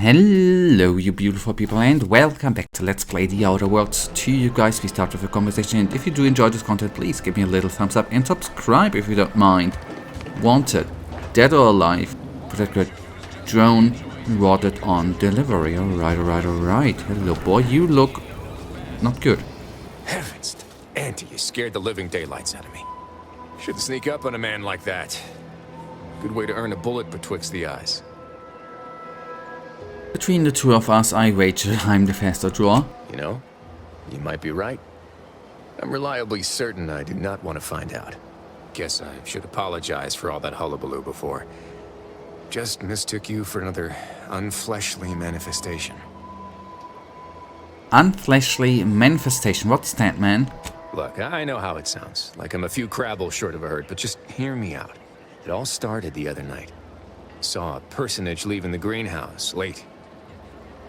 Hello you beautiful people and welcome back to Let's Play The Outer Worlds 2 you guys. We start with a conversation, and if you do enjoy this content, please give me a little thumbs up and subscribe if you don't mind. Wanted, dead or alive, protected drone rotted on delivery. Alright. Hello boy, you look not good. Heavens, Auntie, you scared the living daylights out of me. Shouldn't sneak up on a man like that. Good way to earn a bullet betwixt the eyes. Between the two of us, I wager I'm the faster drawer. You know, you might be right. I'm reliably certain I did not want to find out. Guess I should apologize for all that hullabaloo before. Just mistook you for another unfleshly manifestation. Unfleshly manifestation, what's that, man? Look, I know how it sounds, like I'm a few crabbles short of a herd, but just hear me out. It all started the other night. Saw a personage leaving the greenhouse, late.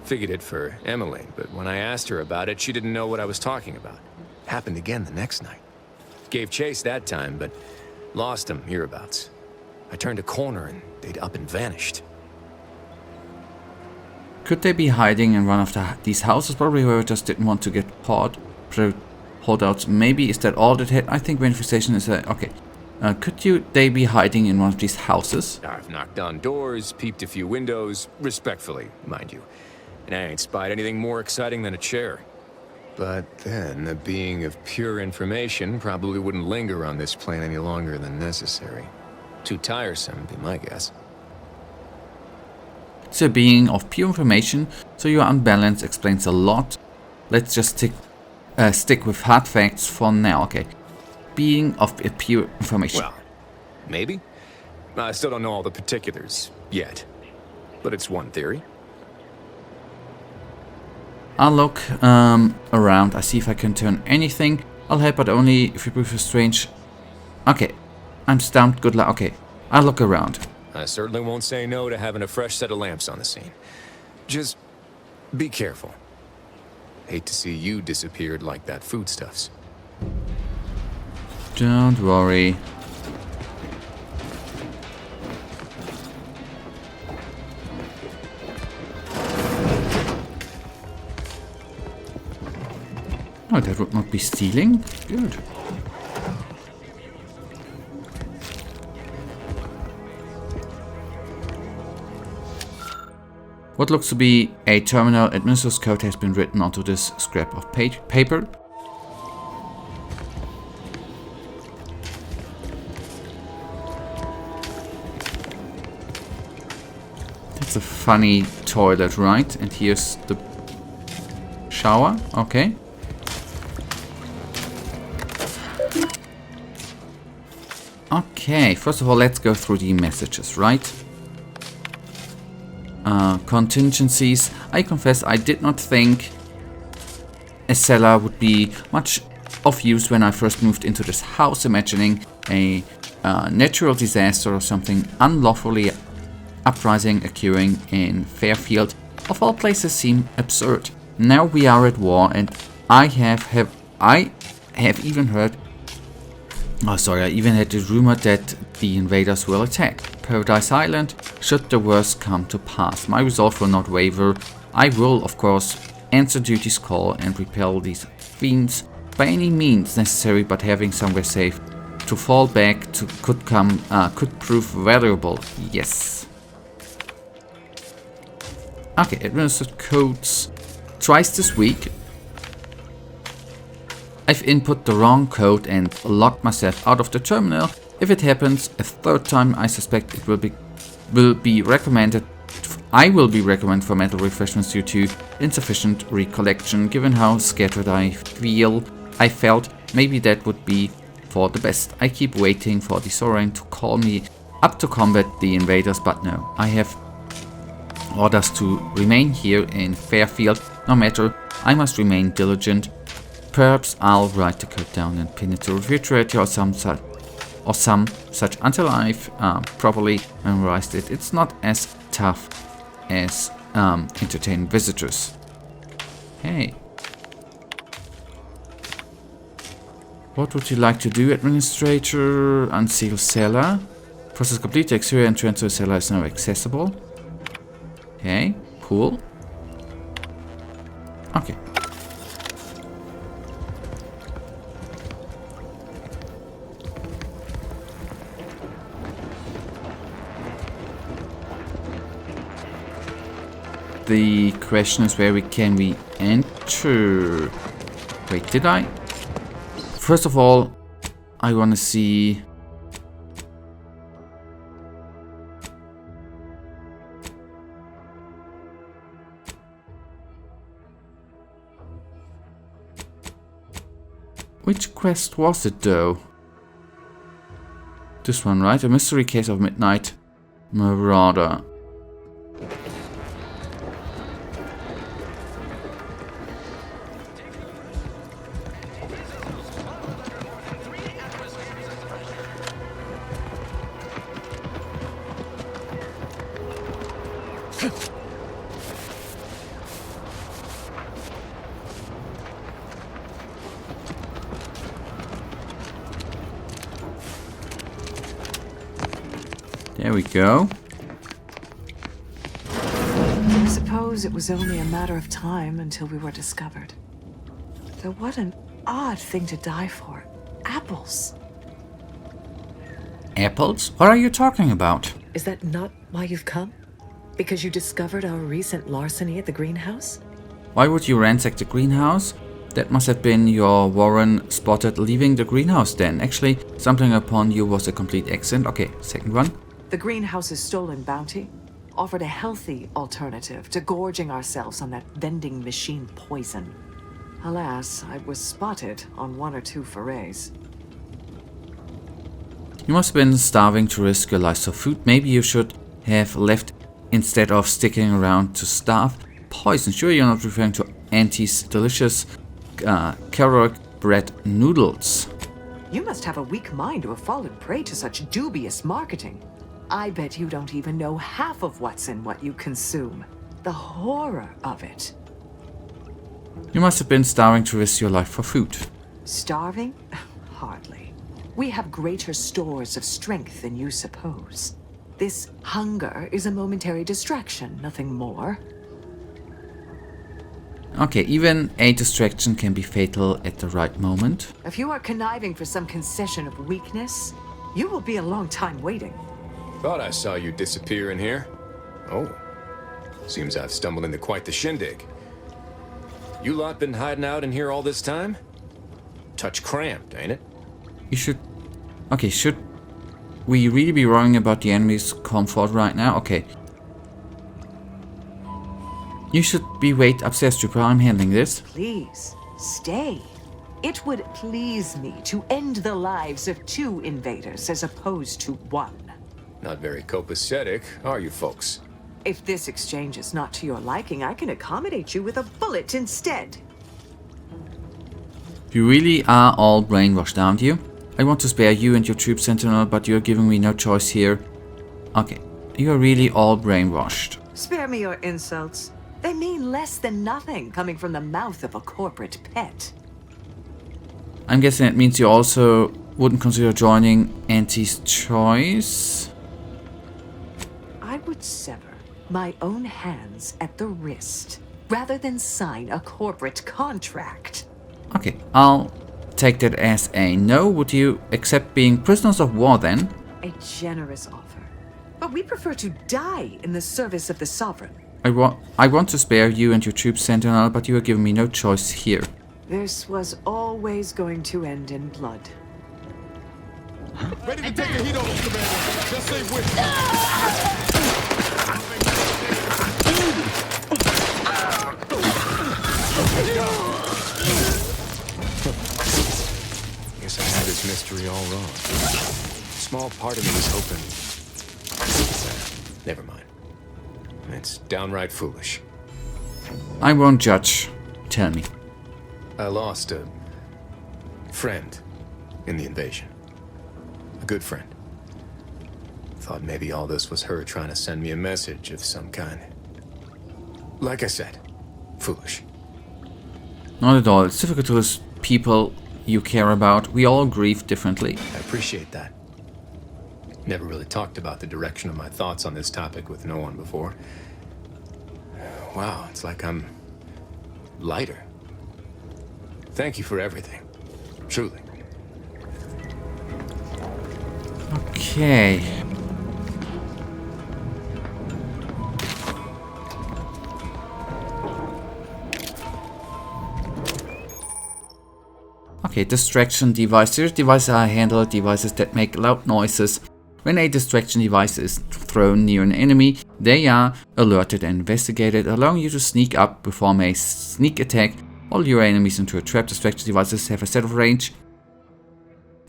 Figured it for Emily, but when I asked her about it, she didn't know what I was talking about. Happened again the next night. Gave chase that time, but lost him hereabouts. I turned a corner and they'd up and vanished. Could they be hiding in one of these houses? Probably whoever just didn't want to get caught. Holdouts. Maybe is that all that had? I think manifestation is okay. Could they be hiding in one of these houses? I've knocked on doors, peeped a few windows, respectfully, mind you. And I ain't spied anything more exciting than a chair. But then, a being of pure information probably wouldn't linger on this plane any longer than necessary. Too tiresome, would be my guess. It's a being of pure information, so your unbalance explains a lot. Let's just stick with hard facts for now, okay. Being of pure information. Well, maybe. I still don't know all the particulars yet. But it's one theory. I'll look around. I see if I can turn anything. I'll help, but only if you prove a strange... Okay. I'm stumped. Good luck. Okay. I'll look around. I certainly won't say no to having a fresh set of lamps on the scene. Just be careful. Hate to see you disappeared like that foodstuffs. Don't worry. Oh, that would not be stealing? Good. What looks to be a terminal administrator's code has been written onto this scrap of paper. That's a funny toilet, right? And here's the shower. Okay. Okay, first of all, let's go through the messages, right? Contingencies. I confess I did not think a cellar would be much of use when I first moved into this house, imagining a natural disaster or something unlawfully uprising occurring in Fairfield. Of all places seem absurd. Now we are at war, and I have even heard... Oh, sorry, I even had the rumor that the invaders will attack Paradise Island should the worst come to pass. My resolve will not waver. I will, of course, answer duty's call and repel these fiends by any means necessary, but having somewhere safe to fall back to could prove valuable. Yes. Okay, administered codes twice this week. I've input the wrong code and locked myself out of the terminal. If it happens a third time, I suspect it will be recommended. I will be recommended for mental refreshments due to insufficient recollection. Given how scattered I felt, maybe that would be for the best. I keep waiting for the Sovereign to call me up to combat the invaders, but no. I have orders to remain here in Fairfield. No matter, I must remain diligent. Perhaps I'll write the code down and pin it to a refrigerator or some such until I've properly memorized it. It's not as tough as entertain visitors. Hey. What would you like to do, Administrator? Unseal cellar. Process complete. The exterior entrance to the cellar is now accessible. Okay. Cool. Okay. The question is where can we enter? Wait, did I? First of all, I want to see... Which quest was it though? This one, right? A mystery case of Midnight Marauder. There we go. I suppose it was only a matter of time until we were discovered. Though what an odd thing to die for. Apples. Apples? What are you talking about? Is that not why you've come? Because you discovered our recent larceny at the greenhouse? Why would you ransack the greenhouse? That must have been your Warren spotted leaving the greenhouse then. Actually, stumbling upon you was a complete accident. Okay, second one. The greenhouse's stolen bounty offered a healthy alternative to gorging ourselves on that vending machine poison. Alas, I was spotted on 1 or 2 forays. You must have been starving to risk your lives for food. Maybe you should have left instead of sticking around to starve. Poison. Sure you're not referring to Auntie's delicious carrot bread noodles. You must have a weak mind to have fallen prey to such dubious marketing. I bet you don't even know half of what's in what you consume. The horror of it. You must have been starving to risk your life for food. Starving? Hardly. We have greater stores of strength than you suppose. This hunger is a momentary distraction, nothing more. Okay, even a distraction can be fatal at the right moment. If you are conniving for some concession of weakness, you will be a long time waiting. Thought I saw you disappear in here. Oh, seems I've stumbled into quite the shindig. You lot been hiding out in here all this time? Touch cramped, ain't it? You should... Okay, should we really be worrying about the enemy's comfort right now? Okay. You should be wait upstairs, trooper. I'm handling this. Please, stay. It would please me to end the lives of 2 invaders as opposed to 1. Not very copacetic, are you folks? If this exchange is not to your liking, I can accommodate you with a bullet instead. You really are all brainwashed, aren't you? I want to spare you and your troop sentinel, but you're giving me no choice here. Okay, you're really all brainwashed. Spare me your insults. They mean less than nothing coming from the mouth of a corporate pet. I'm guessing that means you also wouldn't consider joining Auntie's choice? I would sever my own hands at the wrist rather than sign a corporate contract. Okay, I'll take that as a no. Would you accept being prisoners of war then? A generous offer. But we prefer to die in the service of the sovereign. I want to spare you and your troop sentinel, but you are giving me no choice here. This was always going to end in blood. Ready to take the heat off, Commander. Just stay with me. Guess I had this mystery all wrong. Small part of me was hoping... Never mind. It's downright foolish. I won't judge. Tell me. I lost a friend in the invasion. A good friend. Thought maybe all this was her trying to send me a message of some kind. Like I said, foolish. Not at all. It's difficult to lose people you care about. We all grieve differently. I appreciate that. Never really talked about the direction of my thoughts on this topic with no one before. Wow, it's like I'm lighter. Thank you for everything. Truly. Okay. Okay, distraction devices. Devices are handled devices that make loud noises. When a distraction device is thrown near an enemy, they are alerted and investigated, allowing you to sneak up, perform a sneak attack, or lure enemies into a trap. Distraction devices have a set of range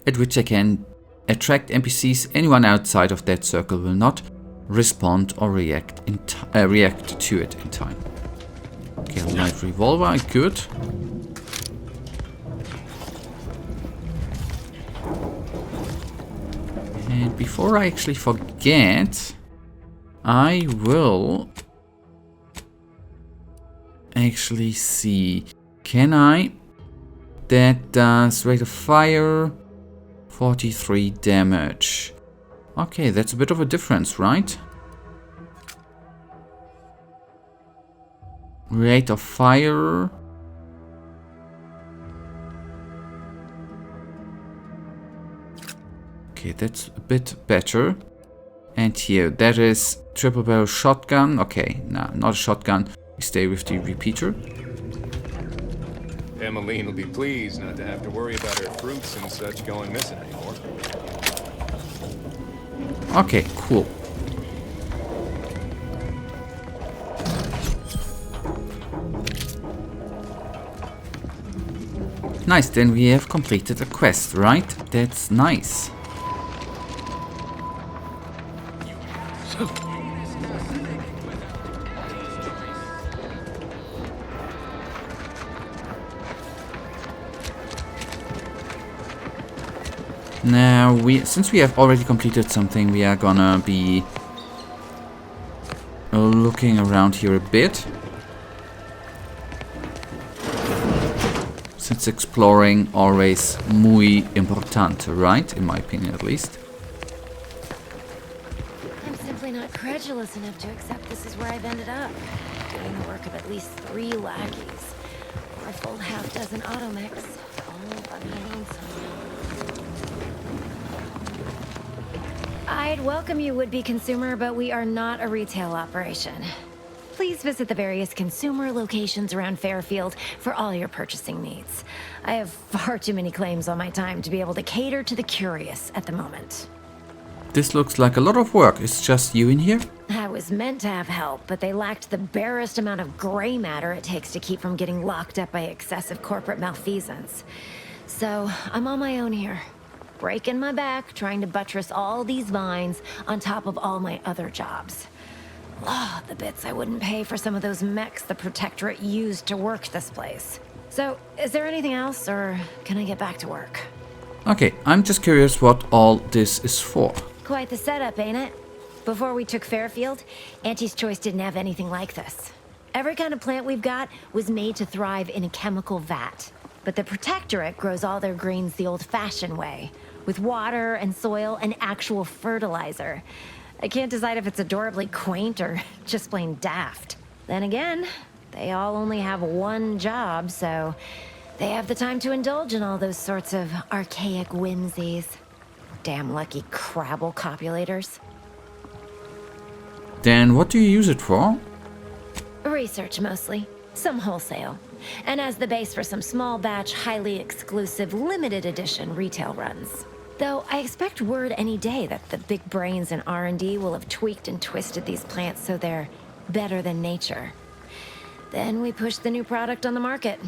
at which they can attract NPCs. Anyone outside of that circle will not respond or react to it in time. Okay, light revolver, good. And before I actually forget, I will actually see, can I? That does rate of fire, 43 damage. Okay, that's a bit of a difference, right? Rate of fire. Okay, that's a bit better. And here, that is triple barrel shotgun. Okay, no, not a shotgun. We stay with the repeater. Emmeline will be pleased not to have to worry about her fruits and such going missing anymore. Okay, cool. Nice, then we have completed a quest, right? That's nice. Now, since we have already completed something, we are gonna be looking around here a bit. Since exploring always muy importante, right? In my opinion, at least. I'm simply not credulous enough to accept this is where I've ended up. Doing the work of at least 3 lackeys, or a full half-dozen automechs, all by my own somehow. I'd welcome you, would-be consumer, but we are not a retail operation. Please visit the various consumer locations around Fairfield for all your purchasing needs. I have far too many claims on my time to be able to cater to the curious at the moment. This looks like a lot of work. It's just you in here? I was meant to have help, but they lacked the barest amount of gray matter it takes to keep from getting locked up by excessive corporate malfeasance. So, I'm on my own here. Breaking my back, trying to buttress all these vines on top of all my other jobs. Oh, the bits I wouldn't pay for some of those mechs the Protectorate used to work this place. So, is there anything else, or can I get back to work? Okay, I'm just curious what all this is for. Quite the setup, ain't it? Before we took Fairfield, Auntie's Choice didn't have anything like this. Every kind of plant we've got was made to thrive in a chemical vat. But the Protectorate grows all their greens the old-fashioned way, with water and soil and actual fertilizer. I can't decide if it's adorably quaint or just plain daft. Then again, they all only have one job, so they have the time to indulge in all those sorts of archaic whimsies. Damn lucky Crabble copulators. Then what do you use it for? Research mostly. Some wholesale. And as the base for some small batch, highly exclusive, limited edition retail runs. Though I expect word any day that the big brains in R&D will have tweaked and twisted these plants so they're better than nature. Then we push the new product on the market.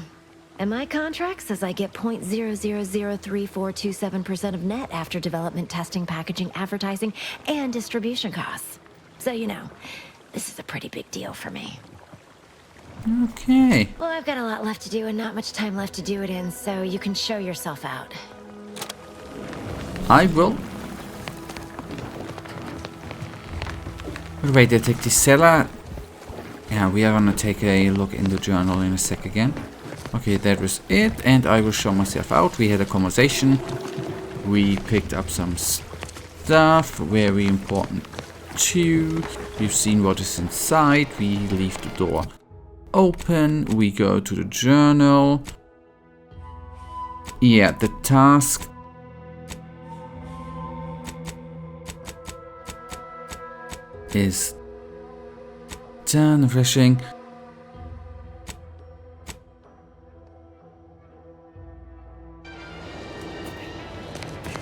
And my contract says I get 0.0003427% of net after development, testing, packaging, advertising, and distribution costs. So you know, this is a pretty big deal for me. Okay. Well, I've got a lot left to do and not much time left to do it in, so you can show yourself out. I will. Wait, I take the cellar. Yeah, we are gonna take a look in the journal in a sec again. Okay, that was it, and I will show myself out. We had a conversation. We picked up some stuff, very important too. We've seen what is inside. We leave the door open. We go to the journal. Yeah, the task. Is done. Refreshing.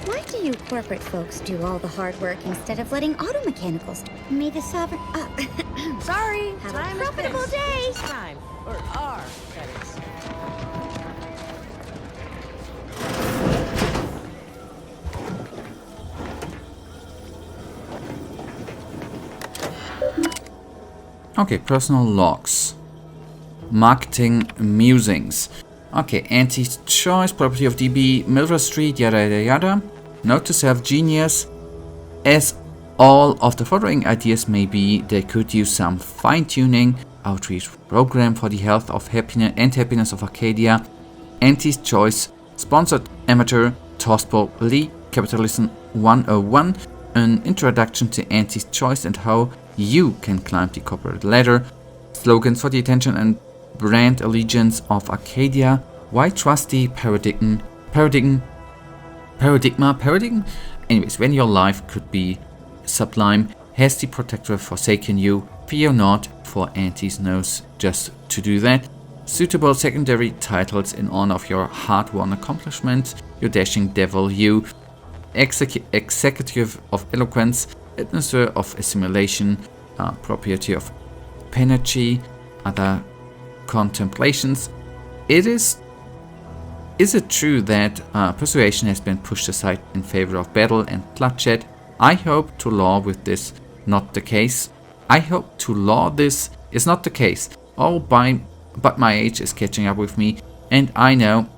Why do you corporate folks do all the hard work instead of letting auto mechanicals? May the sovereign. Sorry, Have time a is profitable fixed. day. Time. Or are, that is. Okay, personal logs. Marketing musings. Okay, anti-choice, property of DB, Milver Street, yada yada yada. Note to self, genius. As all of the following ideas may be, they could use some fine-tuning. Outreach program for the health of happiness of Arcadia. Anti-choice, sponsored amateur, Tospo Lee, Capitalism 101. An introduction to anti-choice and how you can climb the corporate ladder. Slogans for the attention and brand allegiance of Arcadia. Why trusty paradigm? Anyways, when your life could be sublime, has the protector forsaken you? Fear not, for Auntie's knows just to do that. Suitable secondary titles in honor of your hard-won accomplishments. You dashing devil, you. Executive of eloquence, administrator of assimilation, property of penalty, other contemplations. Is it true that persuasion has been pushed aside in favor of battle and bloodshed? I hope to law with this not the case. I hope to law this is not the case. But my age is catching up with me, and I know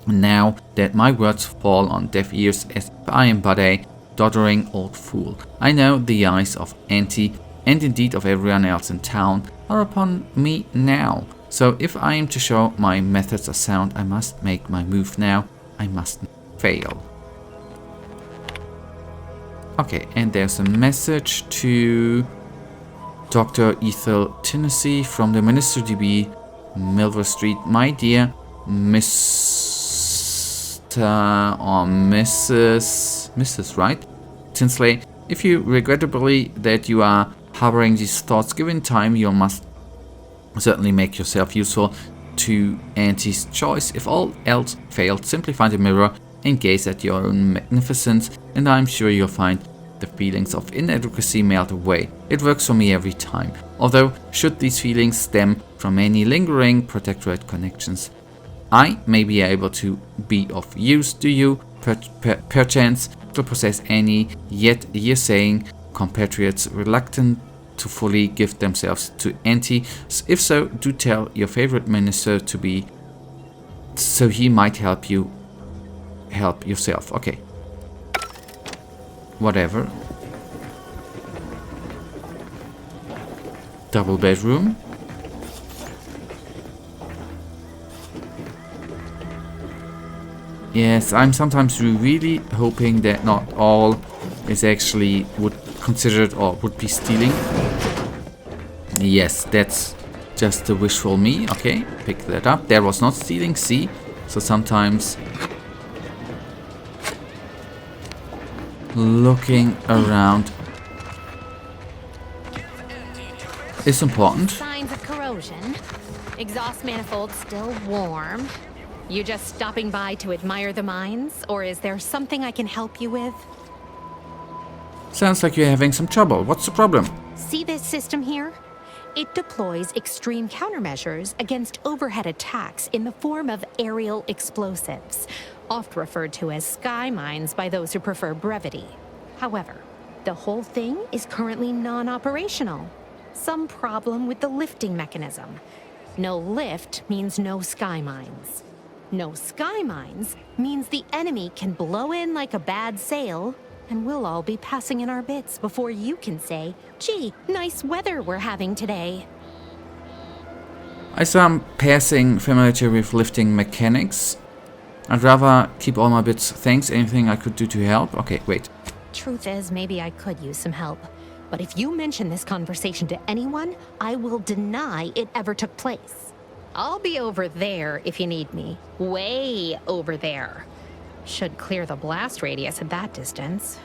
now that my words fall on deaf ears as I am but a doddering old fool. I know the eyes of Auntie, and indeed of everyone else in town, are upon me now. So if I am to show my methods are sound, I must make my move now. I mustn't fail. Okay, and there's a message to Dr. Ethel Tennessee from the Minister DB, Milver Street. My dear Mr. or Mrs. right? Tinsley, if you regrettably that you are harboring these thoughts, given time, you must certainly make yourself useful to Auntie's choice. If all else failed, simply find a mirror and gaze at your own magnificence, and I'm sure you'll find the feelings of inadequacy melt away. It works for me every time. Although, should these feelings stem from any lingering protectorate connections, I may be able to be of use to you, perchance to possess any, yet you're saying compatriots reluctant to fully give themselves to Auntie. If so, do tell your favorite minister to be, so he might help you help yourself. Okay. Whatever. Double bedroom. Yes, I'm sometimes really hoping that not all is actually considered or would be stealing. Yes, that's just the wishful me. Okay, pick that up. There was not stealing, see? So sometimes looking around is important. Signs of corrosion. Exhaust manifold still warm. You just stopping by to admire the mines, or is there something I can help you with? Sounds like you're having some trouble. What's the problem? See this system here? It deploys extreme countermeasures against overhead attacks in the form of aerial explosives, oft referred to as sky mines by those who prefer brevity. However, the whole thing is currently non-operational. Some problem with the lifting mechanism. No lift means no sky mines. No sky mines means the enemy can blow in like a bad sail, and we'll all be passing in our bits before you can say, gee, nice weather we're having today. I say I'm passing familiarity with lifting mechanics. I'd rather keep all my bits. Thanks. Anything I could do to help? Okay, wait. Truth is, maybe I could use some help. But if you mention this conversation to anyone, I will deny it ever took place. I'll be over there if you need me. Way over there. Should clear the blast radius at that distance.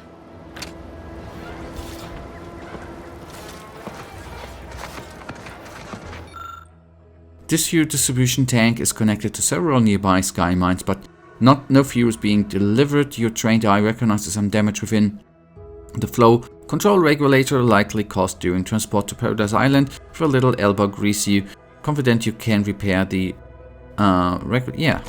This fuel distribution tank is connected to several nearby sky mines, but no fuel is being delivered. Your trained eye recognizes some damage within the flow. Control regulator likely caused during transport to Paradise Island. With a little elbow grease, you confident you can repair the yeah.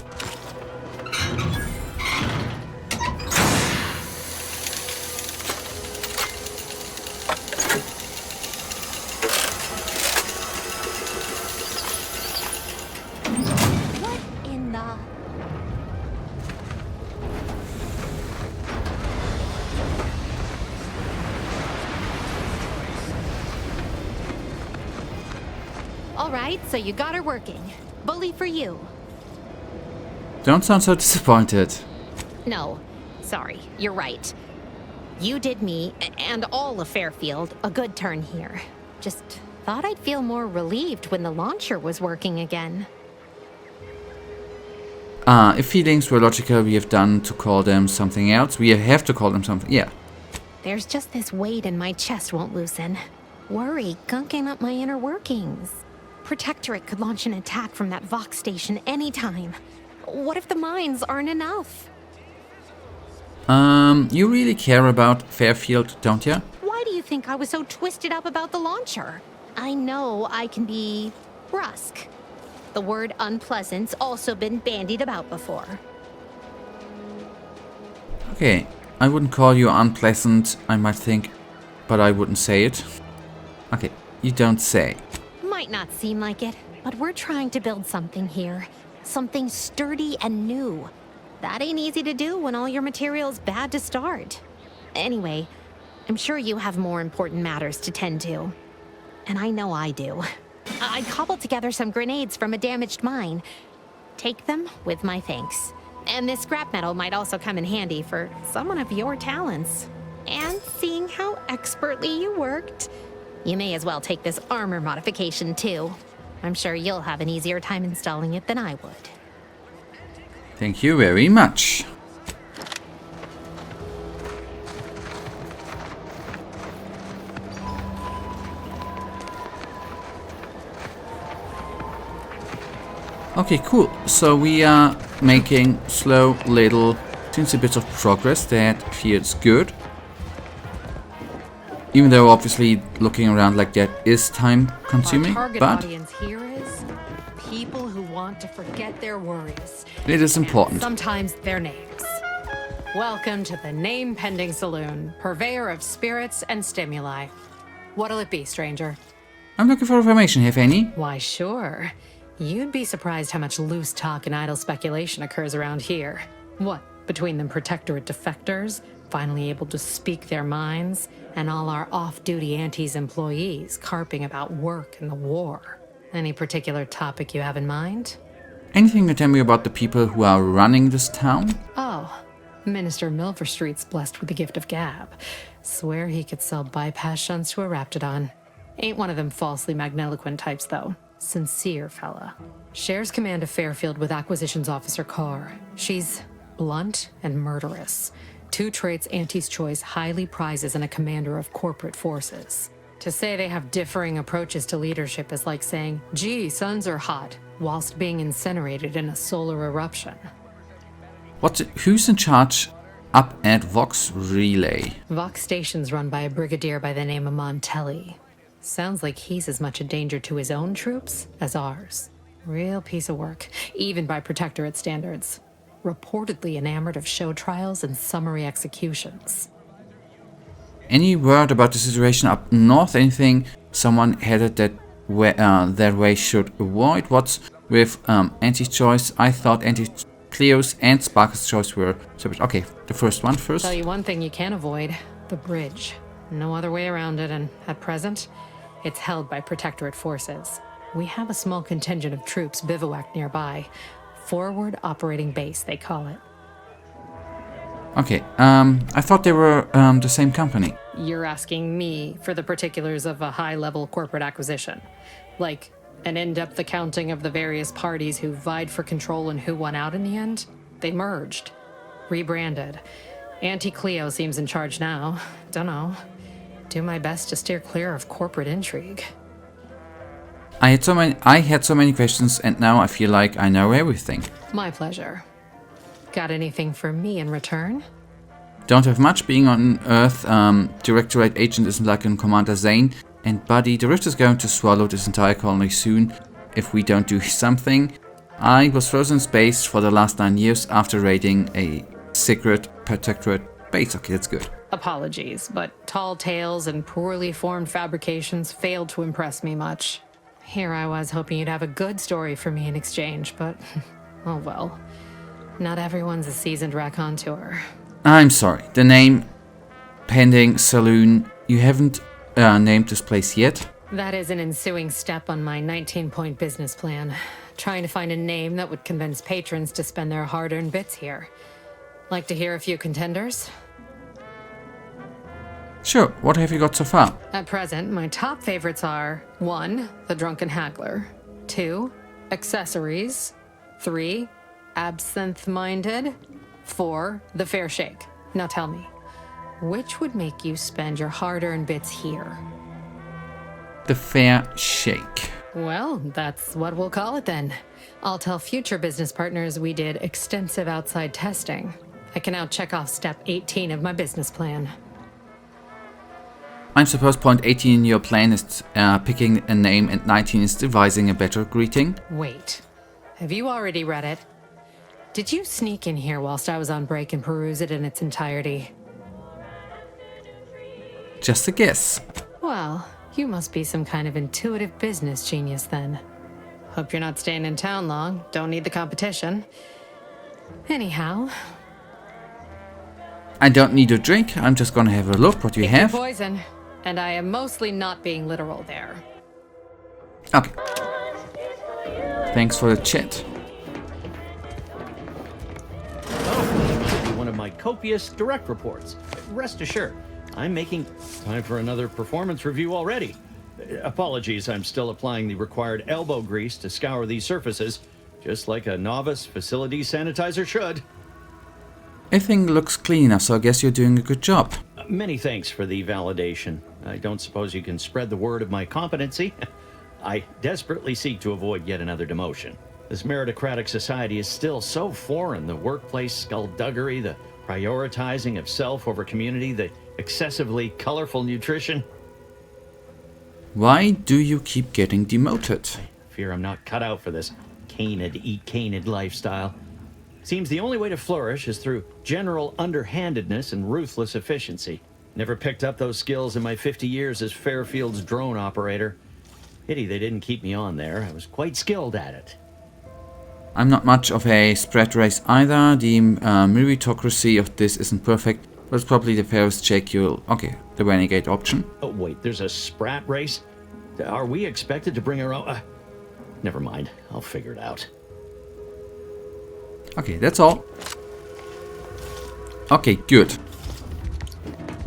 Alright, so you got her working. Bully for you. Don't sound so disappointed. No, sorry, you're right. You did me, and all of Fairfield, a good turn here. Just thought I'd feel more relieved when the launcher was working again. If feelings were logical, we have done to call them something else. We have to call them something, yeah. There's just this weight in my chest won't loosen. Worry gunking up my inner workings. Protectorate could launch an attack from that Vox station anytime. What if the mines aren't enough? You really care about Fairfield, don't you? Why do you think I was so twisted up about the launcher? I know I can be brusque. The word unpleasant's also been bandied about before. Okay, I wouldn't call you unpleasant, I might think, but I wouldn't say it. Okay, you don't say. Might not seem like it, but we're trying to build something here. Something sturdy and new. That ain't easy to do when all your material's bad to start. Anyway, I'm sure you have more important matters to tend to. And I know I do. I cobbled together some grenades from a damaged mine. Take them with my thanks. And this scrap metal might also come in handy for someone of your talents. And seeing how expertly you worked, you may as well take this armor modification too. I'm sure you'll have an easier time installing it than I would. Thank you very much. Okay, cool. So we are making slow little teensy bits of progress. That feels good. Even though obviously looking around like that is time consuming, Our target but audience here is people who want to forget their worries. it is important. Sometimes their names. Welcome to the Name Pending Saloon, purveyor of spirits and stimuli. What'll it be, stranger? I'm looking for information, have any? Why, sure. You'd be surprised how much loose talk and idle speculation occurs around here. What, between them Protectorate defectors, finally able to speak their minds, and all our off-duty Antes employees carping about work and the war. Any particular topic you have in mind? Anything you tell me about the people who are running this town? Oh, Minister Milverstreet's blessed with the gift of gab. Swear he could sell bypass shunts to a Raptidon. Ain't one of them falsely magniloquent types, though. Sincere fella. Shares command of Fairfield with Acquisitions Officer Carr. She's blunt and murderous. Two traits Auntie's Choice highly prizes in a commander of corporate forces. To say they have differing approaches to leadership is like saying, gee, suns are hot, whilst being incinerated in a solar eruption. Who's in charge up at Vox Relay? Vox Station's run by a brigadier by the name of Montelli. Sounds like he's as much a danger to his own troops as ours. Real piece of work, even by Protectorate standards. Reportedly enamored of show trials and summary executions. Any word about the situation up north? Anything someone headed that way should avoid? What's with Auntie's Choice? I thought Auntie's Cleo's and Sparkle's Choice were separate. Okay, the first one first. Tell you one thing you can't avoid: the bridge. No other way around it, and at present, it's held by Protectorate forces. We have a small contingent of troops bivouacked nearby. Forward Operating Base, they call it. Okay, I thought they were the same company. You're asking me for the particulars of a high-level corporate acquisition. Like, an in-depth accounting of the various parties who vied for control and who won out in the end? They merged. Rebranded. Auntie Cleo seems in charge now. Dunno. Do my best to steer clear of corporate intrigue. I had so many questions, and now I feel like I know everything. My pleasure. Got anything for me in return? Don't have much. Being on Earth, Directorate agent isn't like in Commander Zane. And buddy, the Rift is going to swallow this entire colony soon if we don't do something. I was frozen in space for the last 9 years after raiding a secret protectorate base. Okay, that's good. Apologies, but tall tales and poorly formed fabrications failed to impress me much. Here I was hoping you'd have a good story for me in exchange, but oh well. Not everyone's a seasoned raconteur. I'm sorry. The name Pending Saloon. You haven't named this place yet? That is an ensuing step on my 19-point business plan. Trying to find a name that would convince patrons to spend their hard-earned bits here. Like to hear a few contenders? Sure. What have you got so far? At present, my top favorites are 1. The Drunken Haggler, 2. Accessories, 3. Absinthe-Minded, 4. The Fair Shake. Now tell me, which would make you spend your hard-earned bits here? The Fair Shake. Well, that's what we'll call it then. I'll tell future business partners we did extensive outside testing. I can now check off step 18 of my business plan. I suppose point 18 in your plan is picking a name and 19 is devising a better greeting. Wait, have you already read it? Did you sneak in here whilst I was on break and peruse it in its entirety? Just a guess. Well, you must be some kind of intuitive business genius then. Hope you're not staying in town long. Don't need the competition. Anyhow. I don't need a drink. I'm just gonna have a look what you It's have. poison, and I am mostly not being literal there. Okay. Thanks for the chat. One of my copious direct reports. Rest assured, I'm making time for another performance review already. Apologies, I'm still applying the required elbow grease to scour these surfaces, just like a novice facility sanitizer should. Everything looks clean enough, so I guess you're doing a good job. Many thanks for the validation. I don't suppose you can spread the word of my competency. I desperately seek to avoid yet another demotion. This meritocratic society is still so foreign. The workplace skullduggery, the prioritizing of self over community, the excessively colorful nutrition. Why do you keep getting demoted? I fear I'm not cut out for this canid, eat canid lifestyle. Seems the only way to flourish is through general underhandedness and ruthless efficiency. Never picked up those skills in my 50 years as Fairfield's drone operator. Pity they didn't keep me on there. I was quite skilled at it. I'm not much of a spread race either. The meritocracy of this isn't perfect, but it's probably the fairest shake you'll... Okay, the renegade option. Oh wait, there's a sprat race? Are we expected to bring our own... Never mind, I'll figure it out. Okay, that's all. Okay, good.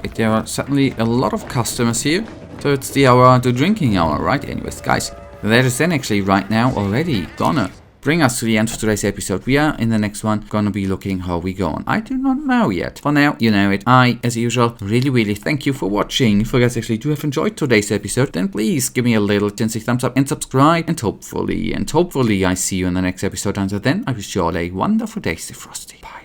Wait, there are suddenly a lot of customers here. So it's the drinking hour, right? Anyways, guys, that is then actually right now already gonna bring us to the end of today's episode. We are in the next one gonna be looking how we go on. I do not know yet. For now, you know it. I, as usual, really thank you for watching. If you guys actually do have enjoyed today's episode, then please give me a little chintzy thumbs up and subscribe. And hopefully I see you in the next episode. Until then, I wish you all a wonderful day, stay frosty.